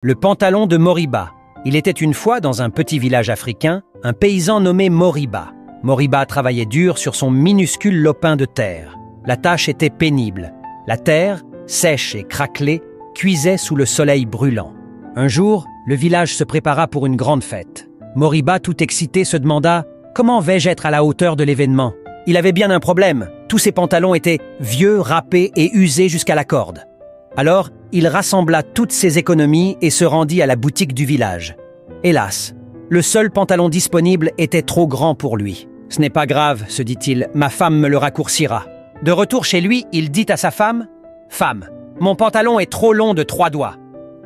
Le pantalon de Moriba. Il était une fois dans un petit village africain, un paysan nommé Moriba. Moriba travaillait dur sur son minuscule lopin de terre. La tâche était pénible. La terre, sèche et craquelée, cuisait sous le soleil brûlant. Un jour, le village se prépara pour une grande fête. Moriba, tout excité, se demanda « Comment vais-je être à la hauteur de l'événement ?» Il avait bien un problème. Tous ses pantalons étaient vieux, râpés et usés jusqu'à la corde. Alors, il rassembla toutes ses économies et se rendit à la boutique du village. Hélas, le seul pantalon disponible était trop grand pour lui. « Ce n'est pas grave, se dit-il, ma femme me le raccourcira. » De retour chez lui, il dit à sa femme « Femme, mon pantalon est trop long de 3 doigts.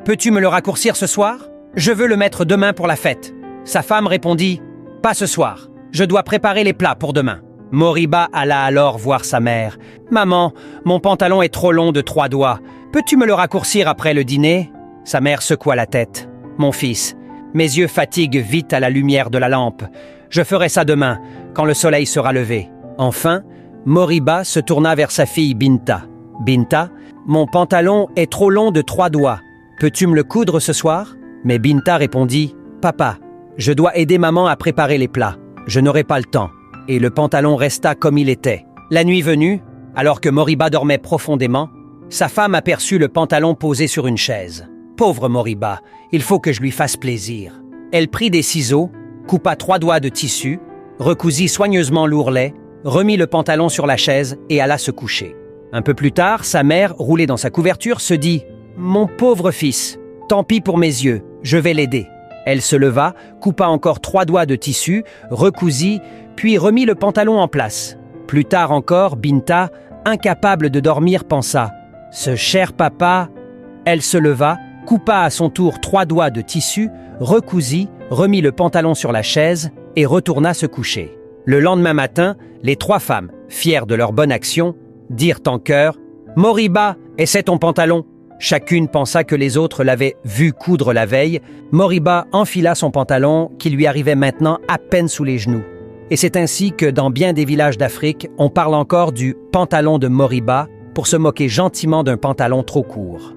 Peux-tu me le raccourcir ce soir? Je veux le mettre demain pour la fête. » Sa femme répondit « Pas ce soir, je dois préparer les plats pour demain. » Moriba alla alors voir sa mère. « Maman, mon pantalon est trop long de 3 doigts. Peux-tu me le raccourcir après le dîner ?» Sa mère secoua la tête. « Mon fils, mes yeux fatiguent vite à la lumière de la lampe. Je ferai ça demain, quand le soleil sera levé. » Enfin, Moriba se tourna vers sa fille Binta. « Binta, mon pantalon est trop long de 3 doigts. Peux-tu me le coudre ce soir ?» Mais Binta répondit « Papa, je dois aider maman à préparer les plats. Je n'aurai pas le temps. » Et le pantalon resta comme il était. La nuit venue, alors que Moriba dormait profondément, sa femme aperçut le pantalon posé sur une chaise. « Pauvre Moriba, il faut que je lui fasse plaisir. » Elle prit des ciseaux, coupa 3 doigts de tissu, recousit soigneusement l'ourlet, remit le pantalon sur la chaise et alla se coucher. Un peu plus tard, sa mère, roulée dans sa couverture, se dit « Mon pauvre fils, tant pis pour mes yeux, je vais l'aider. » Elle se leva, coupa encore 3 doigts de tissu, recousit, puis remit le pantalon en place. Plus tard encore, Binta, incapable de dormir, pensa « Ce cher papa !» Elle se leva, coupa à son tour 3 doigts de tissu, recousit, remit le pantalon sur la chaise et retourna se coucher. Le lendemain matin, les 3 femmes, fières de leur bonne action, dirent en chœur « Moriba, essaie ton pantalon !» Chacune pensa que les autres l'avaient vu coudre la veille. Moriba enfila son pantalon qui lui arrivait maintenant à peine sous les genoux. Et c'est ainsi que dans bien des villages d'Afrique, on parle encore du pantalon de Moriba pour se moquer gentiment d'un pantalon trop court.